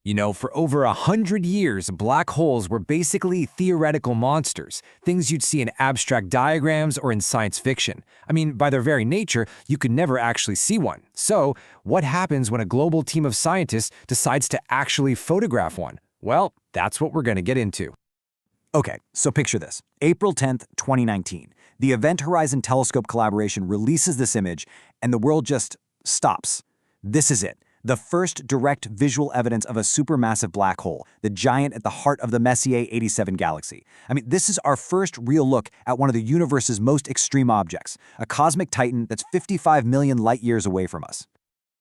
You know, for over 100 years, black holes were basically theoretical monsters, things you'd see in abstract diagrams or in science fiction. I mean, by their very nature, you could never actually see one. So, what happens when a global team of scientists decides to actually photograph one? Well, that's what we're going to get into. Okay, so picture this. April 10th, 2019. The Event Horizon Telescope collaboration releases this image, and the world just stops. This is it. The first direct visual evidence of a supermassive black hole, the giant at the heart of the Messier 87 galaxy. I mean, this is our first real look at one of the universe's most extreme objects, a cosmic titan that's 55 million light-years away from us.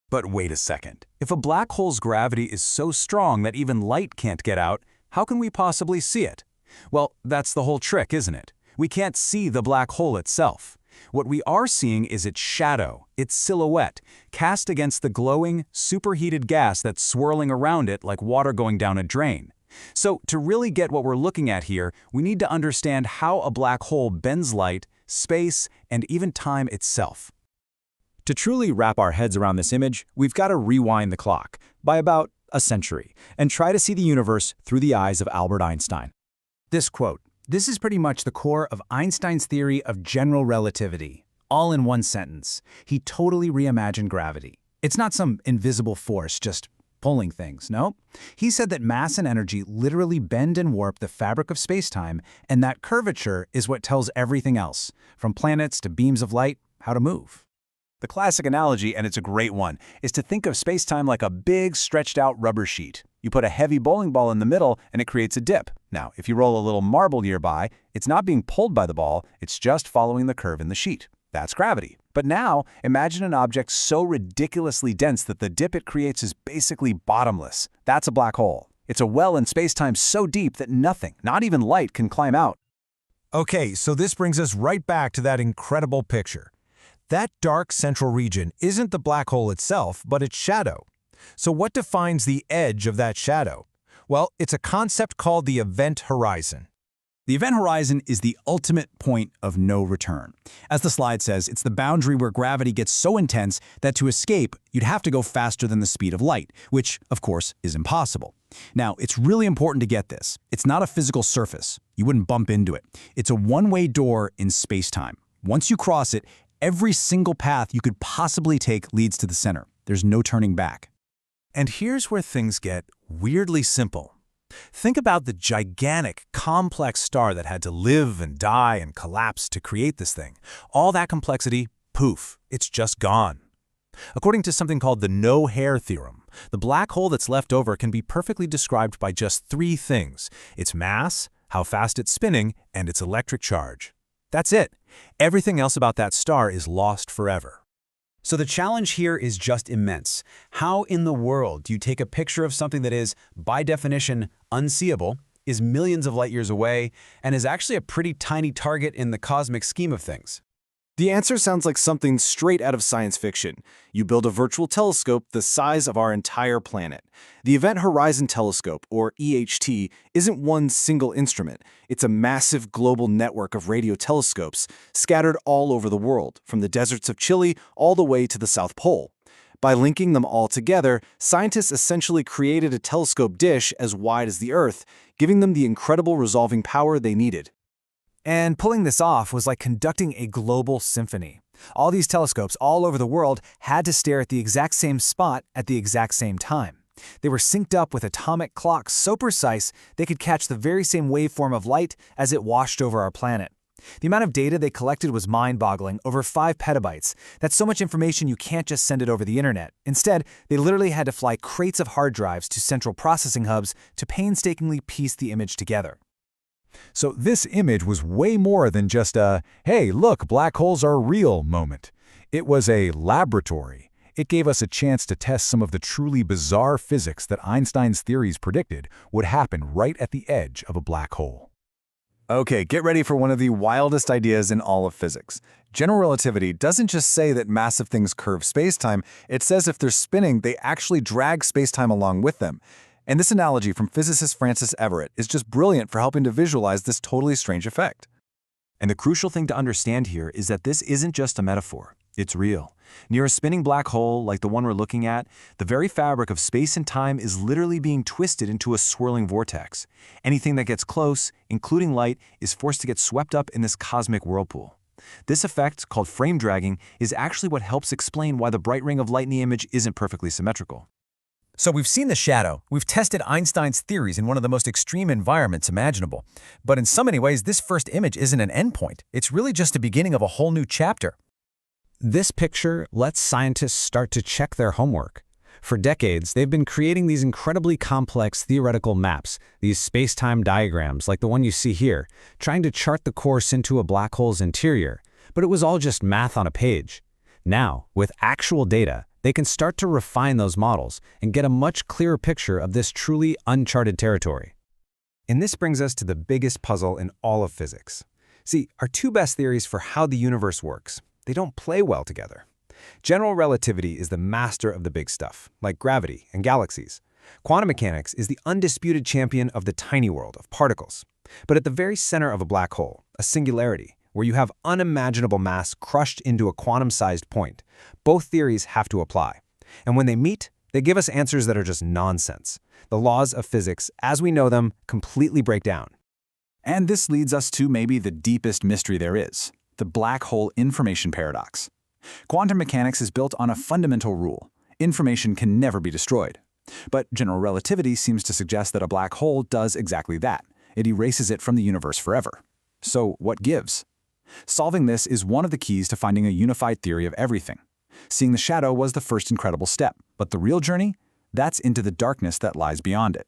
But wait a second. If a black hole's gravity is so strong that even light can't get out, how can we possibly see it? Well, that's the whole trick, isn't it? We can't see the black hole itself. What we are seeing is its shadow, its silhouette, cast against the glowing, superheated gas that's swirling around it like water going down a drain. So, to really get what we're looking at here, we need to understand how a black hole bends light, space, and even time itself. To truly wrap our heads around this image, we've got to rewind the clock by about a century and try to see the universe through the eyes of Albert Einstein. This quote, "This is pretty much the core of Einstein's theory of general relativity." All in one sentence. He totally reimagined gravity. It's not some invisible force just pulling things, no. He said that mass and energy literally bend and warp the fabric of space-time, and that curvature is what tells everything else, from planets to beams of light, how to move. The classic analogy, and it's a great one, is to think of space-time like a big, stretched-out rubber sheet. You put a heavy bowling ball in the middle, and it creates a dip. Now, if you roll a little marble nearby, it's not being pulled by the ball, it's just following the curve in the sheet. That's gravity. But now, imagine an object so ridiculously dense that the dip it creates is basically bottomless. That's a black hole. It's a well in space-time so deep that nothing, not even light, can climb out. Okay, so this brings us right back to that incredible picture. That dark central region isn't the black hole itself, but its shadow. So what defines the edge of that shadow? Well, it's a concept called the event horizon. The event horizon is the ultimate point of no return. As the slide says, it's the boundary where gravity gets so intense that to escape, you'd have to go faster than the speed of light, which, of course, is impossible. Now, it's really important to get this. It's not a physical surface. You wouldn't bump into it. It's a one-way door in space-time. Once you cross it, every single path you could possibly take leads to the center. There's no turning back. And here's where things get weirdly simple. Think about the gigantic, complex star that had to live and die and collapse to create this thing. All that complexity, poof, it's just gone. According to something called the no-hair theorem, the black hole that's left over can be perfectly described by just three things: its mass, how fast it's spinning, and its electric charge. That's it. Everything else about that star is lost forever. So the challenge here is just immense. How in the world do you take a picture of something that is, by definition, unseeable, is millions of light years away, and is actually a pretty tiny target in the cosmic scheme of things? The answer sounds like something straight out of science fiction. You build a virtual telescope the size of our entire planet. The Event Horizon Telescope, or EHT, isn't one single instrument. It's a massive global network of radio telescopes scattered all over the world, from the deserts of Chile all the way to the South Pole. By linking them all together, scientists essentially created a telescope dish as wide as the Earth, giving them the incredible resolving power they needed. And pulling this off was like conducting a global symphony. All these telescopes all over the world had to stare at the exact same spot at the exact same time. They were synced up with atomic clocks so precise they could catch the very same waveform of light as it washed over our planet. The amount of data they collected was mind-boggling, over 5 petabytes. That's so much information you can't just send it over the internet. Instead, they literally had to fly crates of hard drives to central processing hubs to painstakingly piece the image together. So this image was way more than just a, hey, look, black holes are real moment. It was a laboratory. It gave us a chance to test some of the truly bizarre physics that Einstein's theories predicted would happen right at the edge of a black hole. Okay, get ready for one of the wildest ideas in all of physics. General relativity doesn't just say that massive things curve spacetime, it says if they're spinning, they actually drag spacetime along with them. And this analogy from physicist Francis Everett is just brilliant for helping to visualize this totally strange effect. And the crucial thing to understand here is that this isn't just a metaphor. It's real. Near a spinning black hole like the one we're looking at, the very fabric of space and time is literally being twisted into a swirling vortex. Anything that gets close, including light, is forced to get swept up in this cosmic whirlpool. This effect, called frame dragging, is actually what helps explain why the bright ring of light in the image isn't perfectly symmetrical. So we've seen the shadow, we've tested Einstein's theories in one of the most extreme environments imaginable. But in so many ways, this first image isn't an endpoint. It's really just the beginning of a whole new chapter. This picture lets scientists start to check their homework. For decades, they've been creating these incredibly complex theoretical maps, these space-time diagrams like the one you see here, trying to chart the course into a black hole's interior. But it was all just math on a page. Now, with actual data, they can start to refine those models and get a much clearer picture of this truly uncharted territory. And this brings us to the biggest puzzle in all of physics. See, our two best theories for how the universe works, they don't play well together. General relativity is the master of the big stuff, like gravity and galaxies. Quantum mechanics is the undisputed champion of the tiny world of particles. But at the very center of a black hole, a singularity, where you have unimaginable mass crushed into a quantum-sized point, both theories have to apply. And when they meet, they give us answers that are just nonsense. The laws of physics, as we know them, completely break down. And this leads us to maybe the deepest mystery there is, the black hole information paradox. Quantum mechanics is built on a fundamental rule: information can never be destroyed. But general relativity seems to suggest that a black hole does exactly that. It erases it from the universe forever. So what gives? Solving this is one of the keys to finding a unified theory of everything. Seeing the shadow was the first incredible step, but the real journey? That's into the darkness that lies beyond it.